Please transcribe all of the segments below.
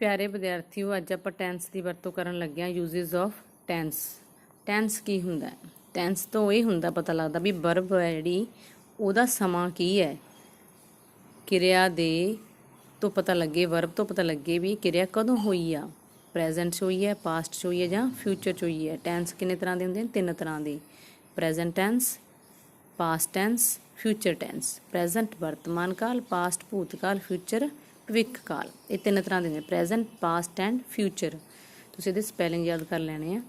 प्यारे विद्यार्थियों, अज आप टैंस की वरतों करन लगे हाँ। Uses of टैंस। टैंस की हुंदा है? टैंस तो ये हुंदा पता लगता भी वर्ब है जिहड़ी उहदा समा की है। किरिया दे तो पता लगे, वर्ब तो पता लगे भी किरिया कदों हुई आ। प्रैजेंट च हुई है, पास्ट च हुई है जां फ्यूचर च हुई है। टैंस किन्ने तरह के हुंदे ने? 3 तरह के। Present टैंस, past टैंस, future टैंस। प्रैजेंट वर्तमान काल, पास्ट भूतकाल, फ्यूचर भविख काल। ये 3 तरह के प्रैजेंट, पास्ट एंड फ्यूचर। तुसीं इहदे स्पैलिंग याद कर लैणे आ।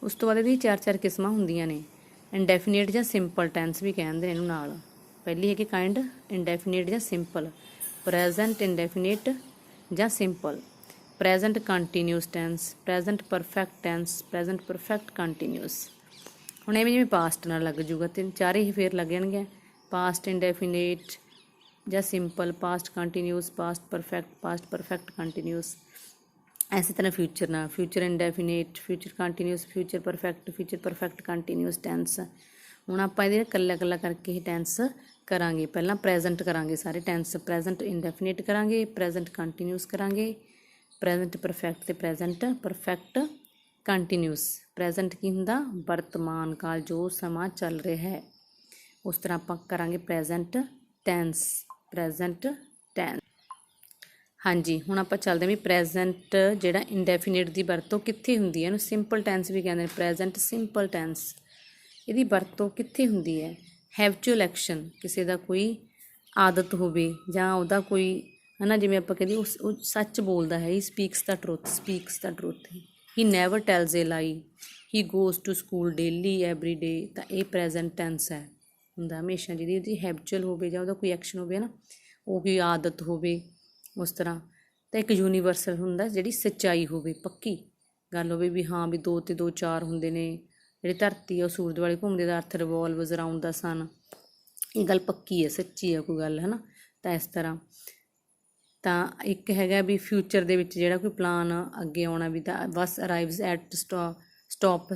उस तो बाद इहदी 4 किस्मां हुंदियां ने। इंडैफिनेट जां सिंपल टैंस भी कहंदे ने इहनूं नाल। पहली है कि काइंड इंडैफिनेट जां सिंपल। प्रैजेंट इंडैफिनेट जां simple. Present continuous टैंस, present perfect टैंस, present perfect continuous. हुण इवें जिवें पास्ट नाल लग जूगा, 4 ही फेर लग जाणगे। पास्ट इंडैफिनेट ਜਾਂ simple, past continuous, past perfect continuous. ਇਸੇ ਤਰ੍ਹਾਂ ਫਿਊਚਰ ਨਾਲ future indefinite, future continuous, future perfect continuous tense. ਹੁਣ ਆਪਾਂ ਇਹਦੇ ਇਕੱਲਾ ਇਕੱਲਾ ਕਰਕੇ ਹੀ ਟੈਂਸ ਕਰਾਂਗੇ। ਪਹਿਲਾਂ ਪ੍ਰੈਜ਼ੈਂਟ ਕਰਾਂਗੇ ਸਾਰੇ ਟੈਂਸ। ਪ੍ਰੈਜ਼ੈਂਟ ਇੰਡੈਫੀਨੇਟ ਕਰਾਂਗੇ, ਪ੍ਰੈਜ਼ੈਂਟ ਕੰਟੀਨਿਊਸ ਕਰਾਂਗੇ, ਪ੍ਰੈਜ਼ੈਂਟ ਪਰਫੈਕਟ ਤੇ ਪ੍ਰੈਜ਼ੈਂਟ ਪਰਫੈਕਟ ਕੰਟੀਨਿਊਸ। ਪ੍ਰੈਜ਼ੈਂਟ ਕੀ ਹੁੰਦਾ? ਵਰਤਮਾਨ ਕਾਲ, ਜੋ ਸਮਾਂ ਚੱਲ ਰਿਹਾ ਹੈ। ਉਸ ਤਰ੍ਹਾਂ ਆਪਾਂ ਕਰਾਂਗੇ ਪ੍ਰੈਜ਼ੈਂਟ ਟੈਂਸ। Present tens. ਹਾਂਜੀ, ਹੁਣ ਆਪਾਂ ਚੱਲਦੇ ਵੀ ਪ੍ਰੈਜ਼ੈਂਟ ਜਿਹੜਾ ਇੰਡੈਫੀਨੇਟ ਦੀ ਵਰਤੋਂ ਕਿੱਥੇ ਹੁੰਦੀ ਹੈ? ਇਹਨੂੰ ਸਿੰਪਲ ਟੈਂਸ ਵੀ ਕਹਿੰਦੇ ਨੇ। ਪ੍ਰੈਜ਼ੈਂਟ ਸਿੰਪਲ ਟੈਂਸ ਇਹਦੀ ਵਰਤੋਂ ਕਿੱਥੇ ਹੁੰਦੀ ਹੈ? ਹੈਬਚੁਅਲ ਐਕਸ਼ਨ, ਕਿਸੇ ਦਾ ਕੋਈ ਆਦਤ ਹੋਵੇ ਜਾਂ ਉਹਦਾ ਕੋਈ ਹੈ ਨਾ, ਜਿਵੇਂ ਆਪਾਂ ਕਹਿੰਦੇ ਉਹ ਸੱਚ ਬੋਲਦਾ ਹੈ। He speaks the truth. He never tells a lie. He goes to school daily every day. ਤਾਂ ਇਹ ਪ੍ਰੈਜ਼ੈਂਟ ਟੈਂਸ ਹੈ ਹੁੰਦਾ ਹਮੇਸ਼ਾ। ਜਿਹਦੀ ਉਹਦੀ ਹੈਬਚੁਅਲ ਹੋਵੇ ਜਾਂ ਉਹਦਾ ਕੋਈ ਐਕਸ਼ਨ ਹੋਵੇ ਨਾ, ਉਹ ਕੋਈ ਆਦਤ ਹੋਵੇ ਉਸ ਤਰ੍ਹਾਂ। ਤਾਂ ਇੱਕ ਯੂਨੀਵਰਸਲ ਹੁੰਦਾ ਜਿਹੜੀ ਸੱਚਾਈ ਹੋਵੇ, ਪੱਕੀ ਗੱਲ ਹੋਵੇ ਵੀ ਹਾਂ ਵੀ 2 ਤੇ 2 4 ਹੁੰਦੇ ਨੇ। ਜਿਹੜੀ ਧਰਤੀ ਆ ਉਹ ਸੂਰਜ ਵਾਲੇ ਘੁੰਮਦੇ ਦਾ ਅਰਥ ਰਿਵੋਲਵਸ ਅਰਾਊਂਡ ਦਾ ਸਨ। ਇਹ ਗੱਲ ਪੱਕੀ ਹੈ, ਸੱਚੀ ਹੈ ਕੋਈ ਗੱਲ, ਹੈ ਨਾ। ਤਾਂ ਇਸ ਤਰ੍ਹਾਂ। ਤਾਂ ਇੱਕ ਹੈਗਾ ਵੀ ਫਿਊਚਰ ਦੇ ਵਿੱਚ ਜਿਹੜਾ ਕੋਈ ਪਲਾਨ ਅੱਗੇ ਆਉਣਾ ਵੀ, ਤਾਂ ਬੱਸ ਅਰਾਈਵਸ ਐਟ ਸਟਾਪ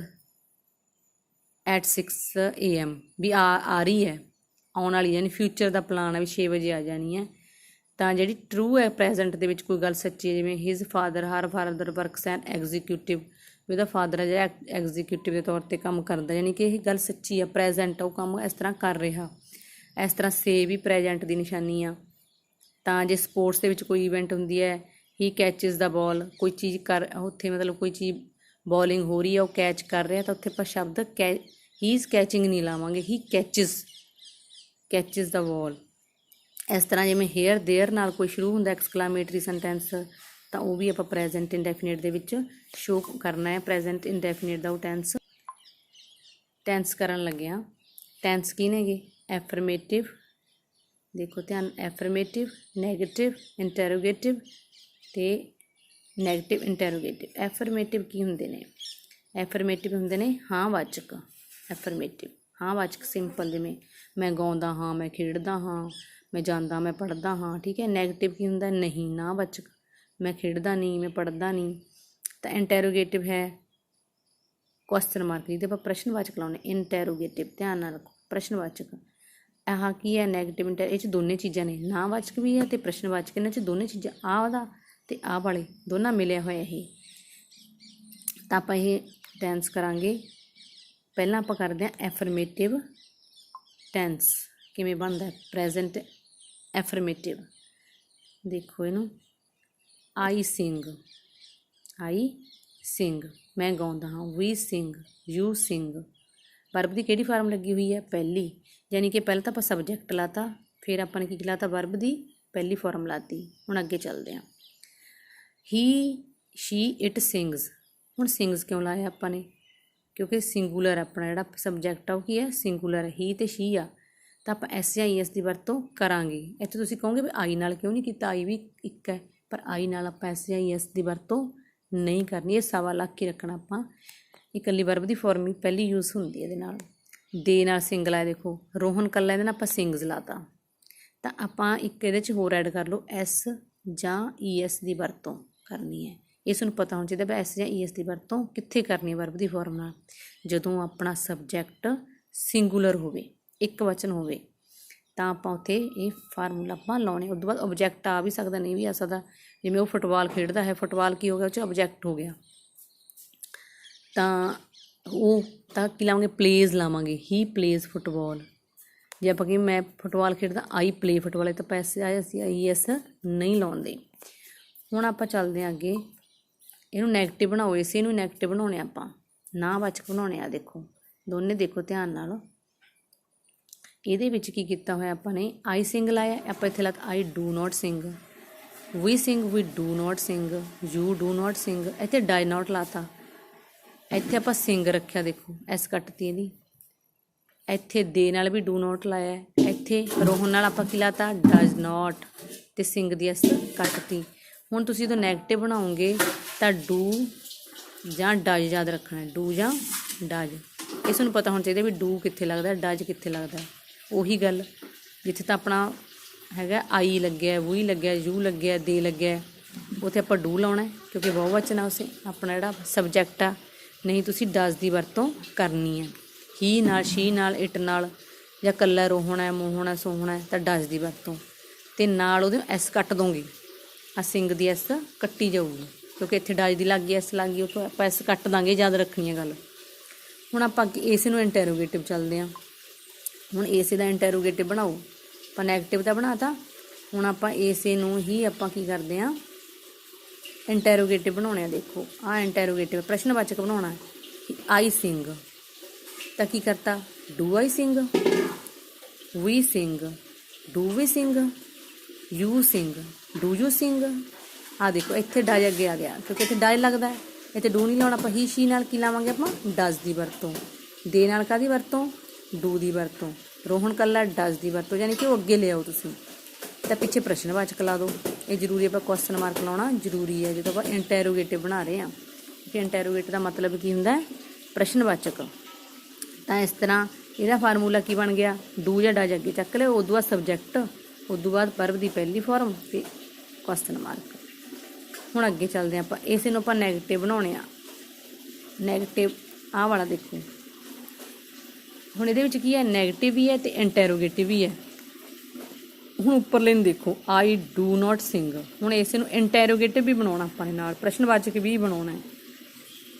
ਐਟ 6 AM ਵੀ ਆ ਰਹੀ ਹੈ, ਆਉਣ ਵਾਲੀ। ਯਾਨੀ ਫਿਊਚਰ ਦਾ ਪਲਾਨ ਹੈ ਵੀ 6 ਵਜੇ ਆ ਜਾਣੀ ਹੈ। ਤਾਂ ਜਿਹੜੀ ਟਰੂ ਹੈ ਪ੍ਰੈਜ਼ੈਂਟ ਦੇ ਵਿੱਚ ਕੋਈ ਗੱਲ ਸੱਚੀ ਹੈ, ਜਿਵੇਂ ਹਿਜ਼ ਫਾਦਰ ਵਰਕਸ ਐਨ ਐਗਜ਼ੀਕਿਊਟਿਵ, ਵੀ ਉਹਦਾ ਫਾਦਰ ਹੈ ਜਿਹੜਾ ਐਗਜ਼ੀਕਿਊਟਿਵ ਦੇ ਤੌਰ 'ਤੇ ਕੰਮ ਕਰਦਾ, ਯਾਨੀ ਕਿ ਇਹ ਗੱਲ ਸੱਚੀ ਆ। ਪ੍ਰੈਜ਼ੈਂਟ ਉਹ ਕੰਮ ਇਸ ਤਰ੍ਹਾਂ ਕਰ ਰਿਹਾ। ਇਸ ਤਰ੍ਹਾਂ ਸੇ ਵੀ ਪ੍ਰੈਜ਼ੈਂਟ ਦੀ ਨਿਸ਼ਾਨੀ ਆ। ਤਾਂ ਜੇ ਸਪੋਰਟਸ ਦੇ ਵਿੱਚ ਕੋਈ ਇਵੈਂਟ ਹੁੰਦੀ ਹੈ, ਹੀ ਕੈਚਿਸ ਦਾ ਬਾਲ, ਕੋਈ ਚੀਜ਼ ਉੱਥੇ ਮਤਲਬ ਕੋਈ ਚੀਜ਼ ਬੋਲਿੰਗ ਹੋ ਰਹੀ ਹੈ, ਉਹ ਕੈਚ ਕਰ ਰਿਹਾ, ਤਾਂ ਉੱਥੇ ਆਪਾਂ ਸ਼ਬਦ ਹੀ ਇਜ਼ ਕੈਚਿੰਗ ਨਹੀਂ ਲਾਵਾਂਗੇ, ਹੀ ਕੈਚਿਸ ਦਾ ਬਾਲ। ਇਸ ਤਰ੍ਹਾਂ ਜਿਵੇਂ ਹੇਅਰ ਦੇਅਰ ਨਾਲ ਕੋਈ ਸ਼ੁਰੂ ਹੁੰਦਾ ਐਕਸਕਲਾਮੇਟਰੀ ਸੈਂਟੈਂਸ, ਤਾਂ ਉਹ ਵੀ ਆਪਾਂ ਪ੍ਰੈਜ਼ੈਂਟ ਇੰਡੈਫੀਨੇਟ ਦੇ ਵਿੱਚ ਸ਼ੋਅ ਕਰਨਾ ਹੈ। ਪ੍ਰੈਜ਼ੈਂਟ ਇੰਡੈਫੀਨੇਟ ਦਾ ਉਹ ਟੈਂਸ ਕਰਨ ਲੱਗੇ ਹਾਂ। ਟੈਂਸ ਕੀ ਨੇਗੇ? ਐਫਰਮੇਟਿਵ, ਦੇਖੋ ਧਿਆਨ, ਐਫਰਮੇਟਿਵ, ਨੈਗੇਟਿਵ, ਇੰਟੈਰੋਗੇਟਿਵ ਅਤੇ ਨੈਗੇਟਿਵ ਇੰਟੈਰੋਗੇਟਿਵ। ਐਫਰਮੇਟਿਵ ਕੀ ਹੁੰਦੇ ਨੇ? ਐਫਰਮੇਟਿਵ ਹੁੰਦੇ ਨੇ ਹਾਂ ਵਾਚਕ। ਐਫਰਮੇਟਿਵ ਹਾਂ ਵਾਚਕ ਸਿੰਪਲ, ਜਿਵੇਂ ਮੈਂ ਗਾਉਂਦਾ ਹਾਂ, ਮੈਂ ਖੇਡਦਾ ਹਾਂ, ਮੈਂ ਜਾਂਦਾ, ਮੈਂ ਪੜ੍ਹਦਾ ਹਾਂ, ਠੀਕ ਹੈ। ਨੈਗੇਟਿਵ ਕੀ ਹੁੰਦਾ? ਨਹੀਂ ਨਾ ਵਾਚਕ, ਮੈਂ ਖੇਡਦਾ ਨਹੀਂ, ਮੈਂ ਪੜ੍ਹਦਾ ਨਹੀਂ। ਤਾਂ ਇੰਟੈਰੋਗੇਟਿਵ ਹੈ ਕੁਐਸਚਨ ਮਾਰਕ, ਜਿਹਦੇ ਆਪਾਂ ਪ੍ਰਸ਼ਨ ਵਾਚਕ ਲਾਉਂਦੇ। ਇੰਟੈਰੋਗੇਟਿਵ ਧਿਆਨ ਨਾਲ ਰੱਖੋ, ਪ੍ਰਸ਼ਨ ਵਾਚਕ। ਆਹ ਕੀ ਹੈ? ਨੈਗੇਟਿਵ ਇਹ 'ਚ ਦੋਨੇ ਚੀਜ਼ਾਂ ਨੇ, ਨਾ ਵਾਚਕ ਵੀ ਹੈ ਅਤੇ ਪ੍ਰਸ਼ਨ ਵਾਚਕ। ਇਹਨਾਂ 'ਚ ਦੋਨੇ ਚੀਜ਼ਾਂ, ਆਹ ਵਾਲਾ ਅਤੇ ਆਹ ਵਾਲੇ ਦੋਨਾਂ ਮਿਲਿਆ ਹੋਇਆ ਇਹ। ਤਾਂ ਆਪਾਂ ਇਹ ਟੈਂਸ ਕਰਾਂਗੇ। ਪਹਿਲਾਂ ਆਪਾਂ ਕਰਦੇ ਹਾਂ ਐਫਰਮੇਟਿਵ ਟੈਂਸ। ਕਿਵੇਂ ਬਣਦਾ? ਪ੍ਰੈਜ਼ੈਂਟ ਐਫਰਮੇਟਿਵ, ਦੇਖੋ ਇਹਨੂੰ। ਆਈ ਸਿੰਗ, ਮੈਂ ਗਾਉਂਦਾ ਹਾਂ। ਵੀ ਸਿੰਗ, ਯੂ ਸਿੰਗ। ਵਰਬ ਦੀ ਕਿਹੜੀ ਫਾਰਮ ਲੱਗੀ ਹੋਈ ਹੈ? ਪਹਿਲੀ। ਯਾਨੀ ਕਿ ਪਹਿਲਾਂ ਤਾਂ ਆਪਾਂ ਸਬਜੈਕਟ ਲਾਤਾ, ਫਿਰ ਆਪਾਂ ਨੇ ਕੀ ਲਾਤਾ? ਵਰਬ ਦੀ ਪਹਿਲੀ ਫਾਰਮ ਲਾਤੀ। ਹੁਣ ਅੱਗੇ ਚੱਲਦੇ ਹਾਂ। ਹੀ, ਸ਼ੀ, ਇਟ ਸਿੰਗਸ। ਹੁਣ ਸਿੰਗਸ ਕਿਉਂ ਲਾਇਆ ਆਪਾਂ ਨੇ? ਕਿਉਂਕਿ ਸਿੰਗੂਲਰ ਆਪਣਾ ਜਿਹੜਾ ਸਬਜੈਕਟ ਆ ਉਹ ਕੀ ਹੈ? ਸਿੰਗੂਲਰ ਹੈ। ਹੀ ਅਤੇ ਸ਼ੀ ਆ, ਤਾਂ ਆਪਾਂ SIS ਦੀ ਵਰਤੋਂ ਕਰਾਂਗੇ। ਇੱਥੇ ਤੁਸੀਂ ਕਹੋਗੇ ਵੀ ਆਈ ਨਾਲ ਕਿਉਂ ਨਹੀਂ ਕੀਤਾ? ਆਈ ਵੀ ਇੱਕ ਹੈ, ਪਰ ਆਈ ਨਾਲ ਆਪਾਂ SIS ਦੀ ਵਰਤੋਂ ਨਹੀਂ ਕਰਨੀ। ਇਹ ਸਵਾ ਲੱਖ ਹੀ ਰੱਖਣਾ ਆਪਾਂ। ਇਕੱਲੀ ਵਰਬ ਦੀ ਫਾਰਮ ਹੀ ਪਹਿਲੀ ਯੂਜ਼ ਹੁੰਦੀ ਇਹਦੇ ਨਾਲ। ਦੇ ਨਾਲ ਸਿੰਗਲ ਹੈ, ਦੇਖੋ ਰੋਹਨ ਇਕੱਲਾ, ਇਹਦੇ ਨਾਲ ਆਪਾਂ ਸਿੰਗਸ ਲਾਤਾ। ਤਾਂ ਆਪਾਂ ਇੱਕ ਇਹਦੇ 'ਚ ਹੋਰ ਐਡ ਕਰ ਲਓ, S ਜਾਂ ES ਦੀ ਵਰਤੋਂ ਕਰਨੀ ਹੈ। ਇਸ ਨੂੰ ਪਤਾ ਹੋਣਾ ਚਾਹੀਦਾ ਵੀ S ਜਾਂ ES ਦੀ ਵਰਤੋਂ ਕਿੱਥੇ ਕਰਨੀ ਹੈ ਵਰਬ ਦੀ ਫਾਰਮ ਨਾਲ? ਜਦੋਂ ਆਪਣਾ ਸਬਜੈਕਟ ਸਿੰਗੂਲਰ ਹੋਵੇ, ਇੱਕ ਵਚਨ ਹੋਵੇ। ਤਾਂ ਆਪਾਂ ਉੱਥੇ ਇਹ ਫਾਰਮੂਲਾ ਆਪਾਂ ਲਾਉਣੇ। ਉਸ ਤੋਂ ਬਾਅਦ ਓਬਜੈਕਟ ਆ ਵੀ ਸਕਦਾ, ਨਹੀਂ ਵੀ ਆ ਸਕਦਾ। ਜਿਵੇਂ ਉਹ ਫੁੱਟਬਾਲ ਖੇਡਦਾ ਹੈ, ਫੁੱਟਬਾਲ ਕੀ ਹੋ ਗਿਆ, ਉਹ 'ਚ ਓਬਜੈਕਟ ਹੋ ਗਿਆ। ਤਾਂ ਉਹ ਤਾਂ ਕੀ ਲਾਵਾਂਗੇ, ਪਲੇਜ਼ ਲਾਵਾਂਗੇ, ਹੀ ਪਲੇਜ਼ ਫੁੱਟਬਾਲ। ਜੇ ਆਪਾਂ ਕਿ ਮੈਂ ਫੁੱਟਬਾਲ ਖੇਡਦਾ, ਆਈ ਪਲੇ ਫੁੱਟਬਾਲ, ਤਾਂ ਪੈਸੇ ਆਏ, ਅਸੀਂ IES ਨਹੀਂ ਲਾਉਂਦੇ। ਹੁਣ ਆਪਾਂ ਚੱਲਦੇ ਹਾਂ ਅੱਗੇ। ਇਹਨੂੰ ਨੈਗੇਟਿਵ ਬਣਾਓ, ਇਸੇ ਨੂੰ ਨੈਗੇਟਿਵ ਬਣਾਉਣੇ ਆਪਾਂ, ਨਾਂਹਵਾਚਕ ਬਣਾਉਣੇ ਆ। ਦੇਖੋ ਦੋਨੇ, ਦੇਖੋ ਧਿਆਨ ਨਾਲ। ਇਹਦੇ ਵਿੱਚ ਕੀ ਕੀਤਾ ਹੋਇਆ ਆਪਾਂ ਨੇ, ਆਈ ਸਿੰਗ ਲਾਇਆ, ਆਪਾਂ ਇੱਥੇ ਲਾਤਾ I do not sing, we sing, we do not sing, you do not sing. ਇੱਥੇ ਡਾਈ ਨੋਟ ਲਾਤਾ, ਇੱਥੇ ਆਪਾਂ ਸਿੰਗ ਰੱਖਿਆ, ਦੇਖੋ ਐਸ ਕੱਟਤੀ ਇਹਦੀ। ਇੱਥੇ ਦੇ ਨਾਲ ਵੀ ਡੂ ਨੋਟ ਲਾਇਆ, ਇੱਥੇ ਰੋਹਨ ਨਾਲ ਆਪਾਂ ਕੀ ਲਾਤਾ, ਡਜ਼ ਨੋਟ, ਅਤੇ ਸਿੰਗ ਦੀ ਐਸ ਕੱਟਤੀ। ਹੁਣ ਤੁਸੀਂ ਜਦੋਂ ਨੈਗੇਟਿਵ ਬਣਾਓਗੇ ਤਾਂ ਡੂ ਜਾਂ ਡਜ਼ ਯਾਦ ਰੱਖਣਾ, ਡੂ ਜਾਂ ਡਜ਼। ਇਸ ਨੂੰ ਪਤਾ ਹੋਣਾ ਚਾਹੀਦਾ ਵੀ ਡੂ ਕਿੱਥੇ ਲੱਗਦਾ, ਡਜ਼ ਕਿੱਥੇ ਲੱਗਦਾ। ਉਹੀ ਗੱਲ, ਜਿੱਥੇ ਤਾਂ ਆਪਣਾ ਹੈਗਾ ਆਈ ਲੱਗਿਆ, ਵੀ ਲੱਗਿਆ, ਯੂ ਲੱਗਿਆ, ਦੇ ਲੱਗਿਆ, ਉੱਥੇ ਆਪਾਂ ਡੂ ਲਾਉਣਾ, ਕਿਉਂਕਿ ਬਹੁਵਚਨ ਆ, ਉਸੇ ਆਪਣਾ ਜਿਹੜਾ ਸਬਜੈਕਟ ਆ। ਨਹੀਂ ਤੁਸੀਂ ਡਜ਼ ਦੀ ਵਰਤੋਂ ਕਰਨੀ ਹੈ। ਹੀ ਨਾਲ, ਸ਼ੀ ਨਾਲ, ਇਟ ਨਾਲ, ਜਾਂ ਇਕੱਲਾ ਰੋਹਣਾ ਹੈ, ਮੋਹਣਾ, ਸੋਹਣਾ ਹੈ, ਤਾਂ ਡਜ਼ ਦੀ ਵਰਤੋਂ। ਅਤੇ ਨਾਲ ਉਹਦੇ ਐਸ ਕੱਟ ਦੋਗੇ, ਆ ਸਿੰਗ ਦੀ ਐਸ ਕੱਟੀ ਜਾਊਗੀ, ਕਿਉਂਕਿ ਇੱਥੇ ਡਜ਼ ਦੀ ਲੱਗ ਗਈ, ਐਸ ਲੱਗ ਗਈ, ਉੱਥੋਂ ਆਪਾਂ ਐਸ ਕੱਟ ਦਾਂਗੇ, ਯਾਦ ਰੱਖਣੀ ਹੈ ਗੱਲ। ਹੁਣ ਆਪਾਂ ਅੱਗੇ ਇਸੇ ਨੂੰ ਇੰਟੈਰੋਗੇਟਿਵ ਚੱਲਦੇ ਹਾਂ। ਹੁਣ ਇਸੇ ਦਾ ਇੰਟੈਰੋਗੇਟਿਵ ਬਣਾਓ, ਆਪਾਂ ਨੈਗੇਟਿਵ ਦਾ ਬਣਾ ਤਾ। ਹੁਣ ਆਪਾਂ ਇਸੇ ਨੂੰ ਹੀ ਆਪਾਂ ਕੀ ਕਰਦੇ ਹਾਂ, ਇੰਟੈਰੋਗੇਟਿਵ ਬਣਾਉਣੇ ਆ। ਦੇਖੋ ਆਹ ਇੰਟੈਰੋਗੇਟਿਵ ਪ੍ਰਸ਼ਨਵਾਚਕ ਬਣਾਉਣਾ। ਆਈ ਸਿੰਗ, ਤਾਂ ਕੀ ਕਰਤਾ, do I sing, we sing, do we sing, you sing, do you sing. ਆਹ ਦੇਖੋ ਇੱਥੇ ਡਜ਼ ਅੱਗੇ ਆ ਗਿਆ, ਕਿਉਂਕਿ ਇੱਥੇ ਡਜ਼ ਲੱਗਦਾ, ਇੱਥੇ ਡੂ ਨਹੀਂ ਲਾਉਣਾ। ਆਪਾਂ ਹੀ ਸ਼ੀ ਨਾਲ ਕੀ ਲਾਵਾਂਗੇ, ਆਪਾਂ ਡਜ਼ ਦੀ ਵਰਤੋਂ। ਦੇ ਨਾਲ ਕਾਹਦੀ ਵਰਤੋਂ, ਡੂ ਦੀ ਵਰਤੋਂ। ਰੋਹਨ ਕੱਲਾ ਡਜ਼ ਦੀ ਵਰਤੋਂ, ਯਾਨੀ ਕਿ ਉਹ ਅੱਗੇ ਲਿਆਓ ਤੁਸੀਂ, ਤਾਂ ਪਿੱਛੇ ਪ੍ਰਸ਼ਨਵਾਚਕ ਲਾ ਦਿਓ। ਇਹ ਜ਼ਰੂਰੀ, ਆਪਾਂ ਕੁਐਸਚਨ ਮਾਰਕ ਲਾਉਣਾ ਜ਼ਰੂਰੀ ਹੈ ਜਦੋਂ ਆਪਾਂ ਇੰਟੈਰੋਗੇਟਿਵ ਬਣਾ ਰਹੇ ਹਾਂ, ਕਿਉਂਕਿ ਇੰਟੈਰੋਗੇਟਿਵ ਦਾ ਮਤਲਬ ਕੀ ਹੁੰਦਾ, ਪ੍ਰਸ਼ਨਵਾਚਕ। ਤਾਂ ਇਸ ਤਰ੍ਹਾਂ ਇਹਦਾ ਫਾਰਮੂਲਾ ਕੀ ਬਣ ਗਿਆ, ਡੂ ਜਾਂ ਡਜ਼ ਅੱਗੇ ਚੱਕ ਲਿਓ, ਉਦੋਂ ਬਾਅਦ ਸਬਜੈਕਟ, ਉਦੋਂ ਬਾਅਦ ਵਰਬ ਦੀ ਪਹਿਲੀ ਫਾਰਮ ਅਤੇ ਕੁਐਸਚਨ ਮਾਰਕ। ਹੁਣ ਅੱਗੇ ਚੱਲਦੇ ਹਾਂ ਆਪਾਂ, ਇਸੇ ਨੂੰ ਆਪਾਂ ਨੈਗੇਟਿਵ ਬਣਾਉਣੇ ਆ। ਨੈਗੇਟਿਵ ਆਹ ਵਾਲਾ ਦੇਖੋ, ਹੁਣ ਇਹਦੇ ਵਿੱਚ ਕੀ ਹੈ, ਨੈਗੇਟਿਵ ਵੀ ਹੈ ਅਤੇ ਇੰਟੈਰੋਗੇਟਿਵ ਵੀ ਹੈ। ਹੁਣ ਉੱਪਰਲੇ ਨੂੰ ਦੇਖੋ, ਆਈ ਡੂ ਨੋਟ ਸਿੰਗ। ਹੁਣ ਇਸੇ ਨੂੰ ਇੰਟੈਰੋਗੇਟਿਵ ਵੀ ਬਣਾਉਣਾ ਆਪਾਂ ਨੇ, ਨਾਲ ਪ੍ਰਸ਼ਨਵਾਚਕ ਵੀ ਬਣਾਉਣਾ ਹੈ।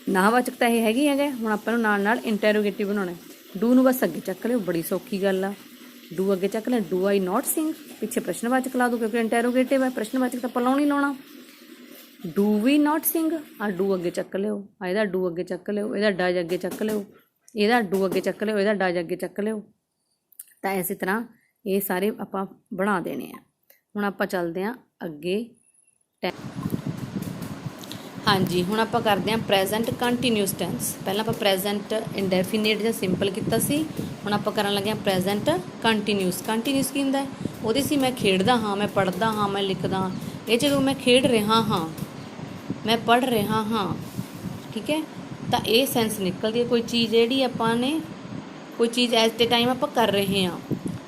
ਨਾਂਹਵਾਚਕ ਤਾਂ ਇਹ ਹੈਗੀ ਹੈਗਾ, ਹੁਣ ਆਪਾਂ ਨੂੰ ਨਾਲ ਨਾਲ ਇੰਟੈਰੋਗੇਟਿਵ ਬਣਾਉਣਾ। ਡੂ ਨੂੰ ਬਸ ਅੱਗੇ ਚੱਕ ਲਿਓ, ਬੜੀ ਸੌਖੀ ਗੱਲ ਆ। ਡੂ ਅੱਗੇ ਚੱਕ ਲਿਆ, ਡੂ ਆਈ ਨੋਟ ਸਿੰਗ, ਪਿੱਛੇ ਪ੍ਰਸ਼ਨਵਾਚਕ ਲਾ ਦਿਓ, ਕਿਉਂਕਿ ਇੰਟੈਰੋਗੇਟਿਵ ਹੈ, ਪ੍ਰਸ਼ਨਵਾਚਕ ਤਾਂ ਆਪਾਂ ਲਾਉਣਾ ਹੀ ਲਾਉਣਾ। ਡੂ ਵੀ ਨੋਟ ਸਿੰਗ, ਆ ਡੂ ਅੱਗੇ ਚੱਕ ਲਿਓ, ਆ ਇਹਦਾ ਡੂ ਅੱਗੇ ਚੱਕ ਲਿਓ, ਇਹਦਾ ਡਜ਼ ਅੱਗੇ ਚੱਕ ਲਿਓ, ਇਹਦਾ ਡੂ ਅੱਗੇ ਚੱਕ ਲਿਓ, ਇਹਦਾ ਡਜ਼ ਅੱਗੇ ਚੱਕ ਲਿਓ। ਤਾਂ ਇਸੇ ਤਰ੍ਹਾਂ ਇਹ ਸਾਰੇ ਆਪਾਂ ਬਣਾ ਦੇਣੇ ਆ। ਹੁਣ ਆਪਾਂ ਚੱਲਦੇ ਹਾਂ ਅੱਗੇ। ਹਾਂਜੀ, ਹੁਣ ਆਪਾਂ ਕਰਦੇ ਹਾਂ ਪ੍ਰੈਜ਼ੈਂਟ ਕੰਟੀਨਿਊਸ ਟੈਂਸ। ਪਹਿਲਾਂ ਆਪਾਂ ਪ੍ਰੈਜ਼ੈਂਟ ਇੰਡੈਫੀਨਿਟ ਜਾਂ ਸਿੰਪਲ ਕੀਤਾ ਸੀ, ਹੁਣ ਆਪਾਂ ਕਰਨ ਲੱਗੇ ਹਾਂ ਪ੍ਰੈਜ਼ੈਂਟ ਕੰਟੀਨਿਊਸ। ਕੰਟੀਨਿਊਸ ਕੀ ਹੁੰਦਾ, ਉਹਦੇ ਸੀ ਮੈਂ ਖੇਡਦਾ ਹਾਂ, ਮੈਂ ਪੜ੍ਹਦਾ ਹਾਂ, ਮੈਂ ਲਿਖਦਾ ਹਾਂ। ਇਹ ਜਦੋਂ ਮੈਂ ਖੇਡ ਰਿਹਾ ਹਾਂ, ਮੈਂ ਪੜ੍ਹ ਰਿਹਾ ਹਾਂ, ਠੀਕ ਹੈ, ਤਾਂ ਇਹ ਸੈਂਸ ਨਿਕਲਦੀ ਹੈ। ਕੋਈ ਚੀਜ਼ ਜਿਹੜੀ ਆਪਾਂ ਨੇ, ਕੋਈ ਚੀਜ਼ ਐਟ ਦ ਟਾਈਮ ਆਪਾਂ ਕਰ ਰਹੇ ਹਾਂ,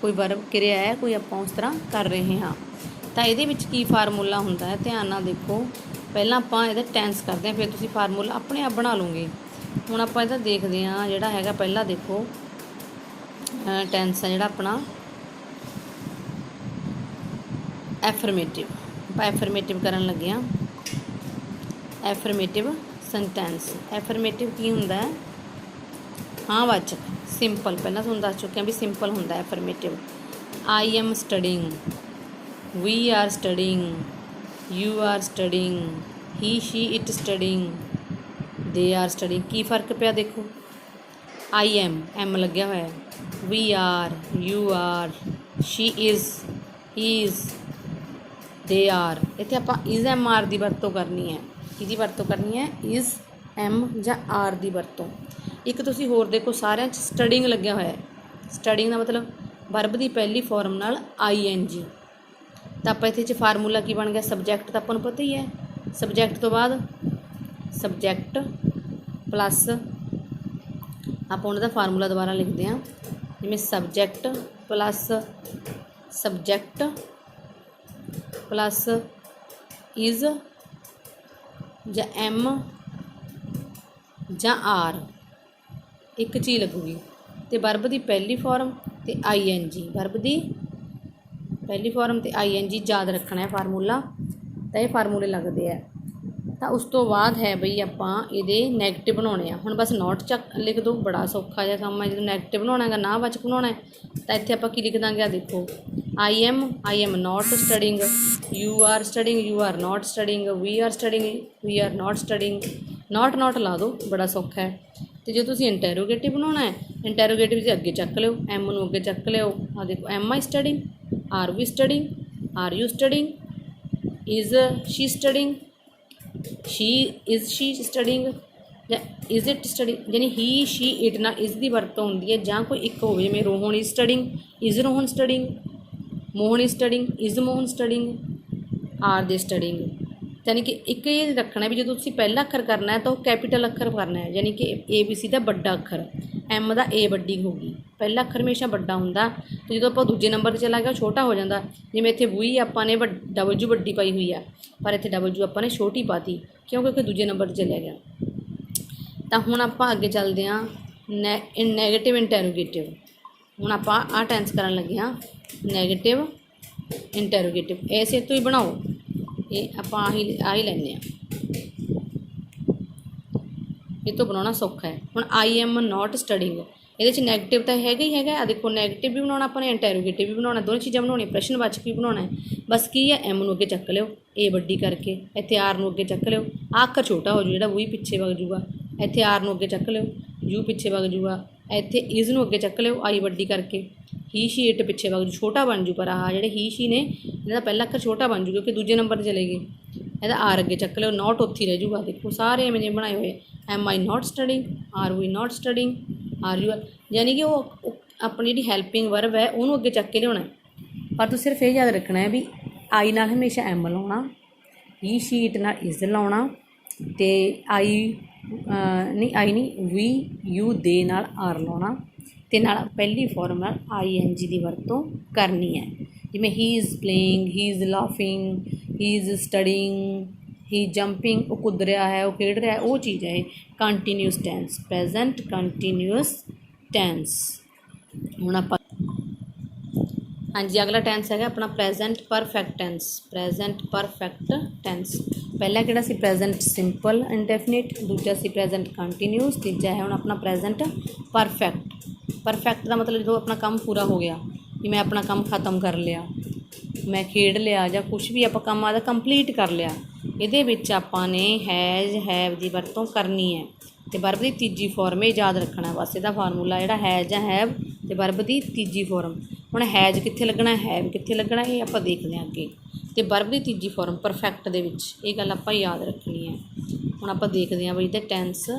ਕੋਈ ਵਰਬ ਕਿਰਿਆ ਹੈ, ਕੋਈ ਆਪਾਂ ਉਸ ਤਰ੍ਹਾਂ ਕਰ ਰਹੇ ਹਾਂ। ਤਾਂ ਇਹਦੇ ਵਿੱਚ ਕੀ ਫਾਰਮੂਲਾ ਹੁੰਦਾ ਹੈ, ਧਿਆਨ ਨਾਲ ਦੇਖੋ। ਪਹਿਲਾਂ ਆਪਾਂ ਇਹਦਾ ਟੈਂਸ ਕਰਦੇ ਹਾਂ, ਫਿਰ ਤੁਸੀਂ ਫਾਰਮੂਲਾ ਆਪਣੇ ਆਪ ਬਣਾ ਲਓਗੇ। ਹੁਣ ਆਪਾਂ ਇਹਦਾ ਦੇਖਦੇ ਹਾਂ, ਜਿਹੜਾ ਹੈਗਾ ਪਹਿਲਾਂ ਦੇਖੋ ਟੈਂਸ ਹੈ ਜਿਹੜਾ ਆਪਣਾ ਐਫਰਮੇਟਿਵ। ਆਪਾਂ ਐਫਰਮੇਟਿਵ ਕਰਨ ਲੱਗੇ ਹਾਂ, ਐਫਰਮੇਟਿਵ ਸੈਂਟੈਂਸ। ਐਫਰਮੇਟਿਵ ਕੀ ਹੁੰਦਾ ਹੈ, ਹਾਂ ਵਾਚਕ, ਸਿੰਪਲ। ਪਹਿਲਾਂ ਤੁਹਾਨੂੰ ਦੱਸ ਚੁੱਕੇ ਹਾਂ ਵੀ ਸਿੰਪਲ ਹੁੰਦਾ affirmative. I am studying, we are studying, you are studying, he she it studying, they are studying. ਕੀ ਫਰਕ ਪਿਆ ਦੇਖੋ, ਆਈ ਐਮ ਲੱਗਿਆ ਹੋਇਆ, we are, you are, she is, he is, they are. ਇੱਥੇ ਆਪਾਂ ਇਜ਼ ਐਮ ਆਰ ਦੀ ਵਰਤੋਂ ਕਰਨੀ ਹੈ। ਕਿਹਦੀ ਵਰਤੋਂ ਕਰਨੀ ਹੈ, ਇਜ਼ ਐਮ ਜਾਂ ਆਰ ਦੀ ਵਰਤੋਂ। ਇੱਕ ਤੁਸੀਂ ਹੋਰ ਦੇਖੋ, ਸਾਰਿਆਂ 'ਚ ਸਟੱਡਿੰਗ ਲੱਗਿਆ ਹੋਇਆ। ਸਟੱਡਿੰਗ ਦਾ ਮਤਲਬ ਵਰਬ ਦੀ ਪਹਿਲੀ ਫਾਰਮ ਨਾਲ ING। ਤਾਂ ਆਪਾਂ ਇੱਥੇ 'ਚ ਫਾਰਮੂਲਾ ਕੀ ਬਣ ਗਿਆ, ਸਬਜੈਕਟ ਤਾਂ ਆਪਾਂ ਨੂੰ ਪਤਾ ਹੀ ਹੈ। ਸਬਜੈਕਟ ਤੋਂ ਬਾਅਦ ਸਬਜੈਕਟ ਪਲੱਸ ਆਪਾਂ ਉਹਨਾਂ ਦਾ ਫਾਰਮੂਲਾ ਦੁਬਾਰਾ ਲਿਖਦੇ ਹਾਂ, ਜਿਵੇਂ subject plus subject plus is ਜਾਂ ਐਮ ਜਾਂ ਆਰ, ਇੱਕ ਚੀਜ਼ ਲੱਗੂਗੀ। ਅਤੇ ਵਰਬ ਦੀ ਪਹਿਲੀ ਫਾਰਮ ਅਤੇ ING, ਵਰਬ ਦੀ पहली फॉर्म तो ING याद रखना है फार्मूला, तो ये फार्मूले लगते हैं। तो उस तो बाद है बई आपां इहदे नैगेटिव बनाने हुण बस नॉट चक लिख दो, बड़ा सौखा जिहा काम है। जो नैगेटिव बनाना है ना वाचक बनाना है तो इत्थे आपां की लिख दांगे, देखो I am not studying, you are studying, you are not studying, we are studying, we are not studying. Not ला दो, बड़ा सौखा है। तो जो तुसीं इंटैरोगेटिव बनाना है, इंटैरोगेटिव से अगे चक लिओ, M नूं अगे चक लिओ। आ देखो am I studying, are we studying, are you studying, is she studying, she studying ਜਾਂ इज़ इट स्टडिंग। यानी ही शी इट नाल इज़ दी वरतों हुंदी है, जां कोई एक होवे जिवें Rohan is studying, is Rohan studying, Mohan is studying, is Mohan studying, are they studying. यानी कि एक ये रखना भी जो तुसीं पहला अखर करना है तो कैपीटल अखर करना है, यानी कि ABC का बड़ा अखर, M का A वड्डी होगी। पहला अखर हमेशा बड़ा हुंदा, तो जो आप दूजे नंबर पर चला गया छोटा हो जाता। जिवें इत्थे वी आपां ने W वड्डी पाई हुई है, पर इत्थे W आपां ने छोटी पाती, क्योंकि दूजे नंबर पर चलिया गया। तो हुण आपां अगे चलते हैं नैगेटिव इंटैरोगेटिव। हुण आपां आ टेंस करन लगे हाँ नैगेटिव इंटैरोगेटिव। इसे तो ही बनाओ, ये आपां आही लैंदे आं, ये तो बनाना सौखा है। हुण I am नॉट स्टडिंग, ये नैगेटिव तो हैगा ही हैगा। देखो नैगेटिव भी बनाना अपने, इंटैरोगेटिव भी बनाना, दोनों चीज़ां बनानी, प्रश्नवाचक भी बनाना है। बस की है M नूं अगे चक लिओ, A वड्डी करके, इत्थे R नूं अगे चक लिओ, आ अखर छोटा हो जाऊ, वही पिछे वग जूगा। इत्थे R नूं अगे चक लिओ, U पिछे वग जूगा। इत्थे इज़ नूं अगे चक लिओ, I वड्डी करके, ही शी इट पिछे वग जू, छोटा बन जू। पर आ जिहड़े ही शी ने इहदा पहला अखर छोटा बन जू, क्योंकि दूजे नंबर पर चले गए। इहदा R अगे चक लिओ, नॉट उत्थे रह जूगा। देखो सारे इवें जिहे बनाए हुए, am I not studying, are we not studying, are you are. यानी कि वो अपनी जी हैल्पिंग वर्ब है उन्होंने अगे चक के लिया। पर तू सिर्फ ये याद रखना है भी आई नाल हमेशा M लाउणा, ही शी इट नाल इज़ लाउणा, ते आई वी यू दे नाल आर लाउणा, ते नाल पहली फॉर्म नाल ING दी वरतों करनी है। जिवें he is playing, he is laughing, he is studying, he jumping, वो कुद रहा है, वो खेड रहा है, वो चीज़ है। Continuous tense, present continuous tense. हुण आपां हाँ जी अगला टेंस है अपना present perfect tense. Present perfect tense पहला किहड़ा सी प्रेजेंट सिंपल इंडेफिनिट, दूजा सी प्रेजेंट कंटीन्यूअस, तीजा है हुण अपना प्रेजेंट परफेक्ट। परफेक्ट का मतलब जो अपना काम पूरा हो गया, कि मैं अपना काम खत्म कर लिया, मैं खेड लिया, ਜਾਂ कुछ भी ਆਪਾਂ ਕੰਮ ਆਦਾ कंप्लीट कर लिया। ਇਹਦੇ ਵਿੱਚ ਆਪਾਂ ਨੇ हैज़ हैव ਦੀ ਵਰਤੋਂ करनी है। ਤੇ ਵਰਬ ਦੀ ਤੀਜੀ ਫਾਰਮ ਇਹ ਯਾਦ ਰੱਖਣਾ, ਬਸ ਇਹਦਾ ਫਾਰਮੂਲਾ ਜਿਹੜਾ हैज़ ਜਾਂ हैव ਤੇ ਵਰਬ ਦੀ ਤੀਜੀ ਫਾਰਮ। ਹੁਣ हैज़ ਕਿੱਥੇ ਲੱਗਣਾ, हैव ਕਿੱਥੇ ਲੱਗਣਾ, ਇਹ ਆਪਾਂ ਦੇਖਦੇ ਹਾਂ ਅੱਗੇ। ਤੇ ਵਰਬ ਦੀ ਤੀਜੀ ਫਾਰਮ ਪਰਫੈਕਟ ਦੇ ਵਿੱਚ ਇਹ ਗੱਲ ਆਪਾਂ ਯਾਦ ਰੱਖਣੀ ਹੈ। ਹੁਣ ਆਪਾਂ ਦੇਖਦੇ ਹਾਂ ਬਈ ਇਹਦੇ ਟੈਂਸ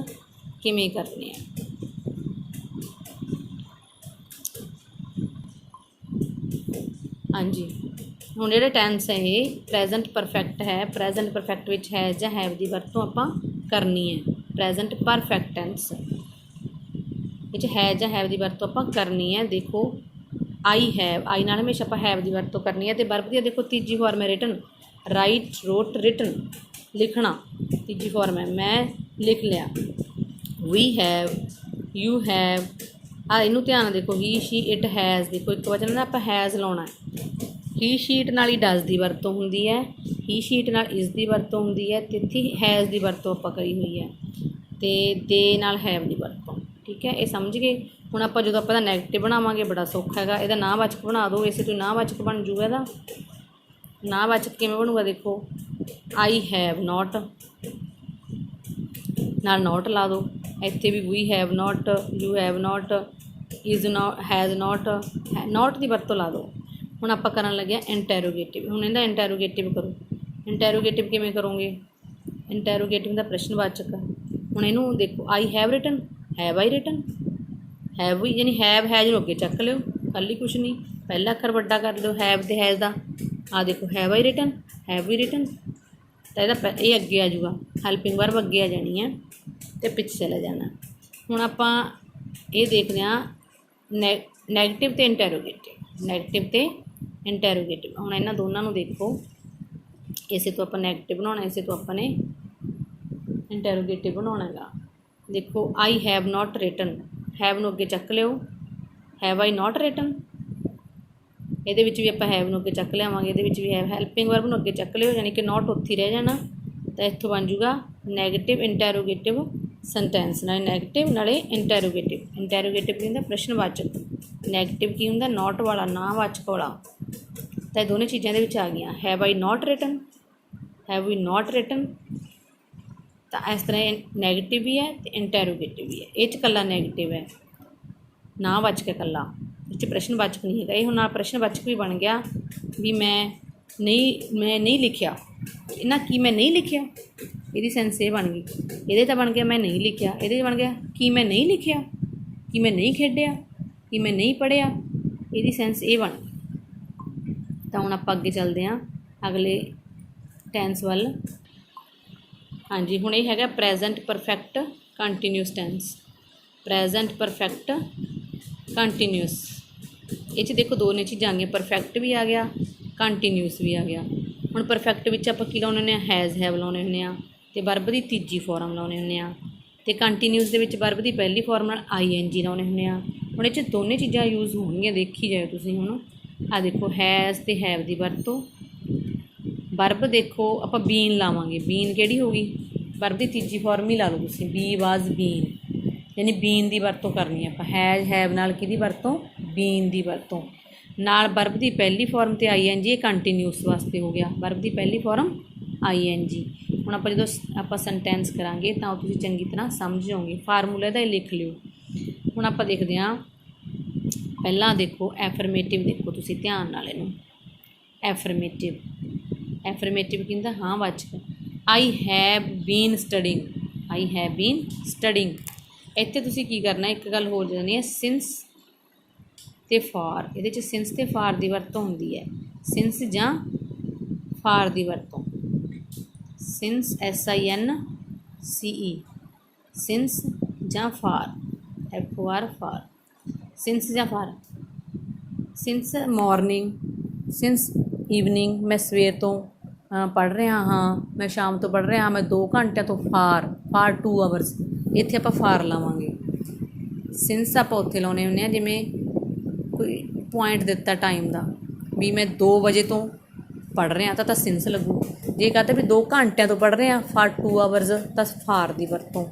ਕਿਵੇਂ ਕਰਨੇ ਆ। हाँ जी ਹੁਣ ਜਿਹੜੇ ਟੈਂਸ ਹੈ ਇਹ ਪ੍ਰੈਜੈਂਟ ਪਰਫੈਕਟ ਹੈ। ਪ੍ਰੈਜੈਂਟ ਪਰਫੈਕਟ ਵਿੱਚ हैज़ ਜਾਂ हैव ਦੀ ਵਰਤੋਂ ਆਪਾਂ ਕਰਨੀ ਹੈ। ਪ੍ਰੈਜੈਂਟ ਪਰਫੈਕਟ ਟੈਂਸ ਵਿੱਚ हैज़ ਜਾਂ हैव ਦੀ ਵਰਤੋਂ ਆਪਾਂ ਕਰਨੀ ਹੈ। ਦੇਖੋ आई हैव, आई नाल हमेशा आप हैव की वरतों करनी है। तो वर्ब की देखो तीजी फॉर्म है रिटन, राइट रोट रिटन, लिखना तीजी फॉर्म है, मैं लिख लिया। वी हैव, यू हैव, इनू ध्यान देखो ही शी इट हैज़, देखो एक वचन ना आप हैज़ लाना है। ही शीट नाल ही डज की वरतों होंदी है, ही शीट नाल इज़ की वरतों होंदी है, तो इत्थे हैज़ की वरतों आप करी हुई है, तो दे नाल हैव की वरतों। ठीक है, ये समझ गए। ਹੁਣ ਆਪਾਂ ਜਦੋਂ ਆਪਾਂ ਦਾ ਨੈਗੇਟਿਵ ਬਣਾਵਾਂਗੇ ਬੜਾ ਸੌਖਾ ਹੈਗਾ। ਇਹਦਾ ਨਾਂਹਵਾਚਕ ਬਣਾ ਦਿਓ, ਇਸੇ ਤੋਂ ਨਾਂਹਵਾਚਕ ਬਣ ਜੂਗਾ। ਇਹਦਾ ਨਾਂਹਵਾਚਕ ਕਿਵੇਂ ਬਣੂਗਾ ਦੇਖੋ, ਆਈ ਹੈਵ ਨਾਟ ਨਾਲ ਨਾਟ ਲਾ ਦਿਓ। ਇੱਥੇ ਵੀ we have not, you have not, is not, has not, not ਦੀ ਵਰਤੋਂ ਲਾ ਦਿਓ। ਹੁਣ ਆਪਾਂ ਕਰਨ ਲੱਗੇ ਹਾਂ ਇੰਟੈਰੋਗੇਟਿਵ। ਹੁਣ ਇਹਦਾ ਇੰਟੈਰੋਗੇਟਿਵ ਕਰੋ। ਇੰਟੈਰੋਗੇਟਿਵ ਕਿਵੇਂ ਕਰੋਗੇ, ਇੰਟੈਰੋਗੇਟਿਵ ਦਾ ਪ੍ਰਸ਼ਨਵਾਚਕ। ਹੁਣ ਇਹਨੂੰ ਦੇਖੋ, I have written, have I written, have भी यानी हैव हैज़ नूं अगे चक लिओ, कल ही कुछ नहीं, पहला अखर वड्डा कर दो हैव ते हैज़ दा। आ देखो have I written, have we written, तो ये अगे आ जाऊगा, हैल्पिंग वर्ब अगे आ जानी है, तो पिछे चला जाना। हुण आपां ये देखते हैं नैगेटिव ते इंटैरोगेटिव, नैगेटिव ते इंटैरोगेटिव। हुण इन्हां दोनों नूं देखो, इसे तो आपां नैगेटिव बनाउणा, इसे तो आपां ने इंटैरोगेटिव बनाउणा हैगा। देखो I have not written, have नूं अगे चक लिओ, हैव आई नॉट रिटन, ਇਹਦੇ ਵਿੱਚ ਵੀ ਆਪਾਂ ਹੈਵ ਨੂੰ ਅੱਗੇ ਚੱਕ ਲਿਆਵਾਂਗੇ, ਇਹਦੇ ਵਿੱਚ ਵੀ ਹੈਵ, ਹੈਲਪਿੰਗ ਵਰਬ ਨੂੰ ਅੱਗੇ ਚੱਕ ਲਿਓ, ਯਾਨੀ ਕਿ ਨੋਟ ਉੱਥੇ ਰਹਿ ਜਾਣਾ। ਤਾਂ ਇੱਥੋਂ ਬਣ ਜੂਗਾ ਨੈਗੇਟਿਵ ਇੰਟੈਰੋਗੇਟਿਵ ਸੈਂਟੈਂਸ, ਨਾਲੇ ਨੈਗੇਟਿਵ ਨਾਲੇ ਇੰਟੈਰੋਗੇਟਿਵ। ਇੰਟੈਰੋਗੇਟਿਵ ਕੀ ਹੁੰਦਾ? ਪ੍ਰਸ਼ਨਵਾਚਕ। ਨੈਗੇਟਿਵ ਕੀ ਹੁੰਦਾ? ਨੋਟ ਵਾਲਾ, ਨਾਵਾਚਕ ਵਾਲਾ। ਤਾਂ ਇਹ ਦੋਨੇ ਚੀਜ਼ਾਂ ਦੇ ਵਿੱਚ ਆ ਗਈਆਂ। Have I not written, have we not written. ਤਾਂ ਇਸ ਤਰ੍ਹਾਂ ਇਹ ਨੈਗੇਟਿਵ ਵੀ ਹੈ ਅਤੇ ਇੰਟੈਰੋਗੇਟਿਵ ਵੀ ਹੈ। ਇਹ 'ਚ ਇਕੱਲਾ ਨੈਗੇਟਿਵ ਹੈ, ਨਾਵਾਚਕ ਹੈ ਇਕੱਲਾ, ਇਹ 'ਚ ਪ੍ਰਸ਼ਨਵਾਚਕ ਨਹੀਂ ਹੈਗਾ। ਇਹ ਹੁਣ ਨਾਲ ਪ੍ਰਸ਼ਨਵਾਚਕ ਵੀ ਬਣ ਗਿਆ ਵੀ ਮੈਂ ਨਹੀਂ ਲਿਖਿਆ। ਇਹਨਾਂ ਕੀ ਮੈਂ ਨਹੀਂ ਲਿਖਿਆ, ਇਹਦੀ ਸੈਂਸ ਇਹ ਬਣ ਗਈ। ਇਹਦੇ ਤਾਂ ਬਣ ਗਿਆ ਮੈਂ ਨਹੀਂ ਲਿਖਿਆ, ਇਹਦੇ ਬਣ ਗਿਆ ਕੀ ਮੈਂ ਨਹੀਂ ਲਿਖਿਆ, ਕੀ ਮੈਂ ਨਹੀਂ ਖੇਡਿਆ, ਕੀ ਮੈਂ ਨਹੀਂ ਪੜ੍ਹਿਆ, ਇਹਦੀ ਸੈਂਸ ਇਹ ਬਣ ਗਈ। ਤਾਂ ਹੁਣ ਆਪਾਂ ਅੱਗੇ ਚੱਲਦੇ ਹਾਂ ਅਗਲੇ ਟੈਂਸ ਵੱਲ। ਹਾਂਜੀ, ਹੁਣ ਇਹ ਹੈਗਾ present perfect continuous tense. Present perfect continuous, ਇਹ 'ਚ ਦੇਖੋ ਦੋ ਨੇ ਚੀਜ਼ਾਂ ਆ ਗਈਆਂ, ਪਰਫੈਕਟ ਵੀ ਆ ਗਿਆ, ਕੰਟੀਨਿਊਸ ਵੀ ਆ ਗਿਆ। ਹੁਣ ਪਰਫੈਕਟ ਵਿੱਚ ਆਪਾਂ ਕੀ ਲਾਉਂਦੇ ਹੁੰਦੇ ਹਾਂ? ਹੈਜ਼ ਹੈਵ ਲਾਉਂਦੇ ਹੁੰਦੇ ਹਾਂ, ਅਤੇ ਵਰਬ ਦੀ ਤੀਜੀ ਫੋਰਮ ਲਾਉਂਦੇ ਹੁੰਦੇ ਹਾਂ। ਅਤੇ ਕੰਟੀਨਿਊਸ ਦੇ ਵਿੱਚ ਵਰਬ ਦੀ ਪਹਿਲੀ ਫੋਰਮ ਨਾਲ ING ਲਾਉਂਦੇ ਹੁੰਦੇ ਹਾਂ। ਹੁਣ ਇਹ 'ਚ ਦੋਨੇ ਚੀਜ਼ਾਂ ਯੂਜ਼ ਹੋਣਗੀਆਂ, ਦੇਖੀ ਜਾਓ ਤੁਸੀਂ। ਹੁਣ ਆਹ ਦੇਖੋ ਹੈਜ਼ ਅਤੇ ਹੈਵ ਦੀ ਵਰਤੋਂ। ਵਰਬ ਦੇਖੋ ਆਪਾਂ ਬੀਨ ਲਾਵਾਂਗੇ, ਬੀਨ ਕਿਹੜੀ ਹੋ ਗਈ? ਵਰਬ ਦੀ ਤੀਜੀ ਫੋਰਮ ਹੀ ਲਾ ਲਓ ਤੁਸੀਂ, ਬੀ ਵਾਜ਼ ਬੀਨ, ਯਾਨੀ ਬੀਨ ਦੀ ਵਰਤੋਂ ਕਰਨੀ ਆਪਾਂ। ਹੈਜ਼ ਹੈਵ ਨਾਲ ਕਿਹਦੀ ਵਰਤੋਂ? ਬੀਨ ਦੀ ਵਰਤੋਂ। ਨਾਲ ਵਰਬ ਦੀ ਪਹਿਲੀ ਫੋਰਮ ਤੇ ING, ਇਹ ਕੰਟੀਨਿਊਸ ਵਾਸਤੇ ਹੋ ਗਿਆ। ਵਰਬ ਦੀ ਪਹਿਲੀ ਫੋਰਮ ING। ਹੁਣ ਆਪਾਂ ਜਦੋਂ ਆਪਾਂ ਸੈਂਟੈਂਸ ਕਰਾਂਗੇ ਤਾਂ ਉਹ ਤੁਸੀਂ ਚੰਗੀ ਤਰ੍ਹਾਂ ਸਮਝ ਜਾਓਗੇ। ਫਾਰਮੂਲਾ ਦਾ ਇਹ ਲਿਖ ਲਿਓ। ਹੁਣ ਆਪਾਂ ਦੇਖਦੇ ਹਾਂ, ਪਹਿਲਾਂ ਦੇਖੋ ਐਫਰਮੇਟਿਵ, ਦੇਖੋ ਤੁਸੀਂ ਧਿਆਨ ਨਾਲ ਇਹਨੂੰ। ਐਫਰਮੇਟਿਵ, ਐਫਰਮੇਟਿਵ ਕੀ ਹੁੰਦਾ? ਹਾਂ ਵਾਚਕ। ਆਈ have been studying, I have been studying. ਇੱਥੇ ਤੁਸੀਂ ਕੀ ਕਰਨਾ, ਇੱਕ ਗੱਲ ਹੋਰ ਜਾਣੀ ਹੈ, ਸਿੰਸ ਅਤੇ ਫਾਰ। ਇਹਦੇ 'ਚ ਸਿੰਸ ਅਤੇ ਫਾਰ ਦੀ ਵਰਤੋਂ ਹੁੰਦੀ ਹੈ। ਸਿੰਸ ਜਾਂ ਫਾਰ ਦੀ ਵਰਤੋਂ। ਸਿੰਸ SINCE, ਸਿੰਸ ਜਾਂ ਫਾਰ, FOR ਫਾਰ। ਸਿੰਸ ਜਾਂ for. Since morning, since evening, ਮੈਂ ਸਵੇਰ ਤੋਂ ਪੜ੍ਹ ਰਿਹਾ ਹਾਂ, ਮੈਂ ਸ਼ਾਮ ਤੋਂ ਪੜ੍ਹ ਰਿਹਾ ਹਾਂ, ਮੈਂ 2 ਘੰਟਿਆਂ ਤੋਂ। ਫਾਰ 2 ਆਵਰਸ, ਇੱਥੇ ਆਪਾਂ ਫਾਰ ਲਾਵਾਂਗੇ। ਸਿੰਸ ਆਪਾਂ ਉੱਥੇ ਲਾਉਣੇ ਹੁੰਦੇ ਹਾਂ ਜਿਵੇਂ ਕੋਈ ਪੁਆਇੰਟ ਦਿੱਤਾ ਟਾਈਮ ਦਾ, ਵੀ ਮੈਂ 2 ਵਜੇ ਤੋਂ ਪੜ੍ਹ ਰਿਹਾ ਤਾਂ ਸਿੰਸ ਲੱਗੂ। ਜੇ ਕਹਤੇ ਵੀ 2 ਘੰਟਿਆਂ ਤੋਂ ਪੜ੍ਹ ਰਿਹਾ, ਫਾਰ 2 ਆਵਰਸ, ਤਾਂ ਫਾਰ ਦੀ ਵਰਤੋਂ।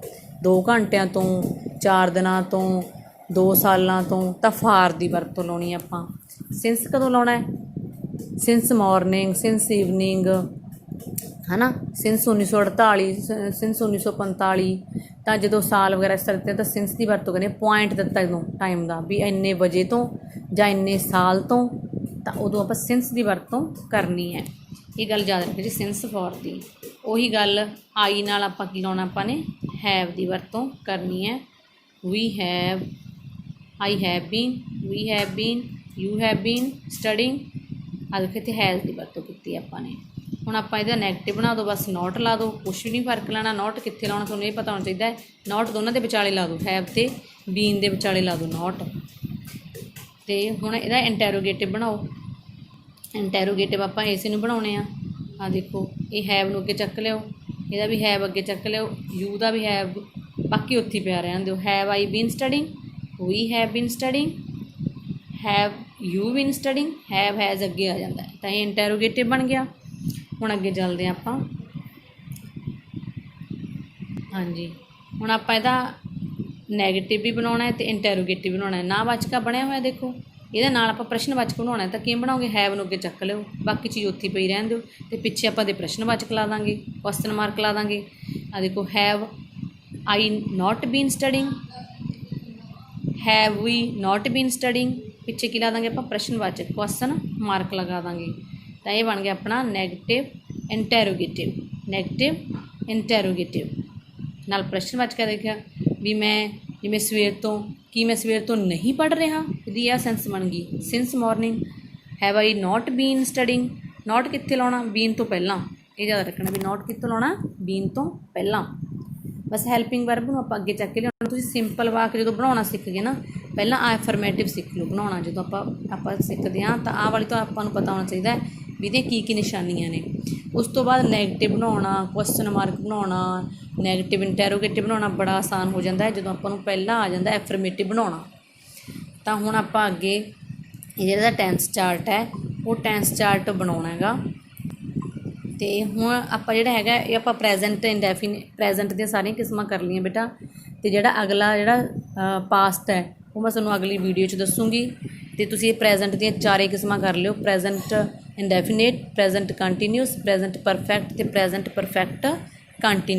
2 ਘੰਟਿਆਂ ਤੋਂ, 4 ਦਿਨਾਂ ਤੋਂ, 2 ਸਾਲਾਂ ਤੋਂ, ਤਾਂ ਫਾਰ ਦੀ ਵਰਤੋਂ ਲਾਉਣੀ ਆਪਾਂ। ਸਿੰਸ ਕਦੋਂ ਲਾਉਣਾ ਹੈ? ਸਿੰਸ ਮੋਰਨਿੰਗ, ਸਿੰਸ ਈਵਨਿੰਗ, ਹੈ ਨਾ, ਸਿੰਸ 1948, ਸਿੰਸ 1945। ਤਾਂ ਜਦੋਂ ਸਾਲ ਵਗੈਰਾ ਇਸ ਤਰ੍ਹਾਂ ਦਿੱਤੇ ਤਾਂ ਸਿੰਸ ਦੀ ਵਰਤੋਂ ਕਰਨੀ। ਪੁਆਇੰਟ ਦਿੱਤਾ ਜਦੋਂ ਟਾਈਮ ਦਾ, ਵੀ ਇੰਨੇ ਵਜੇ ਤੋਂ ਜਾਂ ਇੰਨੇ ਸਾਲ ਤੋਂ, ਤਾਂ ਉਦੋਂ ਆਪਾਂ ਸਿੰਸ ਦੀ ਵਰਤੋਂ ਕਰਨੀ ਹੈ। ਇਹ ਗੱਲ ਯਾਦ ਰੱਖਿਓ ਜੀ, ਸਿੰਸ ਫੋਰ ਦੀ। ਉਹੀ ਗੱਲ ਆਈ ਨਾਲ ਆਪਾਂ ਕੀ ਲਾਉਣਾ? ਆਪਾਂ ਨੇ ਹੈਵ ਦੀ ਵਰਤੋਂ ਕਰਨੀ ਹੈ। We have, I have been, we have been, you have been studying. ਆਹ ਦੇਖੋ ਇੱਥੇ ਹੈਜ਼ ਦੀ ਵਰਤੋਂ ਕੀਤੀ ਆਪਾਂ ਨੇ। ਹੁਣ ਆਪਾਂ ਇਹਦਾ ਨੈਗੇਟਿਵ ਬਣਾ ਦਿਓ, ਬਸ ਨੋਟ ਲਾ ਦਿਓ, ਕੁਛ ਵੀ ਨਹੀਂ ਫਰਕ ਲੈਣਾ। ਨੋਟ ਕਿੱਥੇ ਲਾਉਣਾ ਤੁਹਾਨੂੰ ਇਹ ਪਤਾ ਹੋਣਾ ਚਾਹੀਦਾ। ਨੋਟ ਦੋਨਾਂ ਦੇ ਵਿਚਾਲੇ ਲਾ ਦਿਓ, ਹੈਵ ਅਤੇ ਬੀਨ ਦੇ ਵਿਚਾਲੇ ਲਾ ਦਿਓ ਨੋਟ। ਅਤੇ ਹੁਣ ਇਹਦਾ ਇੰਟੈਰੋਗੇਟਿਵ ਬਣਾਓ। ਇੰਟੈਰੋਗੇਟਿਵ ਆਪਾਂ ਇਸੇ ਨੂੰ ਬਣਾਉਣੇ ਆ। ਆਹ ਦੇਖੋ, ਇਹ ਹੈਵ ਨੂੰ ਅੱਗੇ ਚੱਕ ਲਿਓ, ਇਹਦਾ ਵੀ ਹੈਵ ਅੱਗੇ ਚੱਕ ਲਿਓ, ਯੂ ਦਾ ਵੀ ਹੈਵ, ਬਾਕੀ ਉੱਥੇ ਪਿਆ ਰਹਿਣ ਦਿਓ। Have I been studying, we have been studying, have you been studying, have has ਅੱਗੇ ਆ ਜਾਂਦਾ, ਤਾਂ ਇਹ ਇੰਟੈਰੋਗੇਟਿਵ ਬਣ ਗਿਆ। ਹੁਣ ਅੱਗੇ ਚੱਲਦੇ ਹਾਂ ਆਪਾਂ। ਹਾਂਜੀ, ਹੁਣ ਆਪਾਂ ਇਹਦਾ ਨੈਗੇਟਿਵ ਵੀ ਬਣਾਉਣਾ ਹੈ ਅਤੇ ਇੰਟੈਰੋਗੇਟਿਵ ਬਣਾਉਣਾ ਹੈ। ਨਾਵਾਚਕ ਬਣਿਆ ਹੋਇਆ ਦੇਖੋ, ਇਹਦੇ ਨਾਲ ਆਪਾਂ ਪ੍ਰਸ਼ਨਵਾਚਕ ਬਣਾਉਣਾ ਹੈ। ਤਾਂ ਕਿਵੇਂ ਬਣਾਓਗੇ? ਹੈਵ ਨੂੰ ਅੱਗੇ ਚੱਕ ਲਿਓ, ਬਾਕੀ ਚੀਜ਼ ਉੱਥੇ ਪਈ ਰਹਿਣ ਦਿਓ, ਅਤੇ ਪਿੱਛੇ ਆਪਾਂ ਦੇ ਪ੍ਰਸ਼ਨਵਾਚਕ ਲਾ ਦਾਂਗੇ, ਕੁਐਸਚਨ ਮਾਰਕ ਲਾ ਦਾਂਗੇ। ਆਹ ਦੇਖੋ, have I not been studying, have we not been studying, ਪਿੱਛੇ ਕੀ ਲਾ ਦਾਂਗੇ ਆਪਾਂ? ਪ੍ਰਸ਼ਨਵਾਚਕ, ਕੁਐਸਚਨ ਮਾਰਕ ਲਗਾ ਦਾਂਗੇ। ਤਾਂ ਇਹ ਬਣ ਗਿਆ ਆਪਣਾ ਨੈਗੇਟਿਵ ਇੰਟੈਰੋਗੇਟਿਵ। ਨੈਗੇਟਿਵ ਇੰਟੈਰੋਗੇਟਿਵ ਨਾਲ ਪ੍ਰਸ਼ਨਵਾਚਕ ਦੇਖਿਆ ਵੀ ਮੈਂ ਜਿਵੇਂ ਸਵੇਰ ਤੋਂ, ਕੀ ਮੈਂ ਸਵੇਰ ਤੋਂ ਨਹੀਂ ਪੜ੍ਹ ਰਿਹਾ, ਇਹਦੀ ਇਹ ਸੈਂਸ ਬਣ ਗਈ। Since morning, have I not been studying. Not ਕਿੱਥੇ ਲਾਉਣਾ? ਬੀਨ ਤੋਂ ਪਹਿਲਾਂ। ਇਹ ਯਾਦ ਰੱਖਣਾ ਵੀ ਨੋਟ ਕਿੱਥੋਂ ਲਾਉਣਾ? ਬੀਨ ਤੋਂ ਪਹਿਲਾਂ। ਬਸ ਹੈਲਪਿੰਗ ਵਰਬ ਨੂੰ ਆਪਾਂ ਅੱਗੇ ਚੱਕ ਕੇ ਲਿਆਉਣਾ। ਤੁਸੀਂ ਸਿੰਪਲ ਵਾਕ ਜਦੋਂ ਬਣਾਉਣਾ ਸਿੱਖ ਗਏ ਨਾ, ਪਹਿਲਾਂ ਐਫਰਮੇਟਿਵ ਸਿੱਖ ਲਓ ਬਣਾਉਣਾ। ਜਦੋਂ ਆਪਾਂ ਸਿੱਖਦੇ ਹਾਂ ਤਾਂ ਆਹ ਵਾਲੀ ਤਾਂ ਆਪਾਂ ਨੂੰ ਪਤਾ ਹੋਣਾ ਚਾਹੀਦਾ ਵੀ ਇਹਦੇ ਕੀ ਨਿਸ਼ਾਨੀਆਂ ਨੇ। ਉਸ ਤੋਂ ਬਾਅਦ ਨੈਗੇਟਿਵ ਬਣਾਉਣਾ, ਕੁਐਸਚਨ ਮਾਰਕ ਬਣਾਉਣਾ, ਨੈਗੇਟਿਵ ਇੰਟੈਰੋਗੇਟਿਵ ਬਣਾਉਣਾ ਬੜਾ ਆਸਾਨ ਹੋ ਜਾਂਦਾ ਹੈ ਜਦੋਂ ਆਪਾਂ ਨੂੰ ਪਹਿਲਾਂ ਆ ਜਾਂਦਾ ਐਫਰਮੇਟਿਵ ਬਣਾਉਣਾ। ਤਾਂ ਹੁਣ ਆਪਾਂ ਅੱਗੇ ਇਹ ਜਿਹੜਾ ਟੈਂਸ ਚਾਰਟ ਹੈ ਉਹ ਟੈਂਸ ਚਾਰਟ ਬਣਾਉਣਾ ਹੈਗਾ। ਅਤੇ ਹੁਣ ਆਪਾਂ ਜਿਹੜਾ ਹੈਗਾ ਇਹ ਆਪਾਂ ਪ੍ਰੈਜੈਂਟ ਪ੍ਰੈਜੈਂਟ ਦੀਆਂ ਸਾਰੀਆਂ ਕਿਸਮਾਂ ਕਰ ਲਈਆਂ ਬੇਟਾ। ਅਤੇ ਜਿਹੜਾ ਅਗਲਾ ਜਿਹੜਾ ਪਾਸਟ ਹੈ ਉਹ ਮੈਂ ਤੁਹਾਨੂੰ ਅਗਲੀ ਵੀਡੀਓ 'ਚ ਦੱਸੂਗੀ। ਅਤੇ ਤੁਸੀਂ ਇਹ ਪ੍ਰੈਜੈਂਟ ਦੀਆਂ ਚਾਰੇ ਕਿਸਮਾਂ ਕਰ ਲਿਓ, present indefinite, present continuous, present perfect ਅਤੇ ਪ੍ਰੈਜੈਂਟ ਪਰਫੈਕਟ ਕੰਟੀਨਿਊ।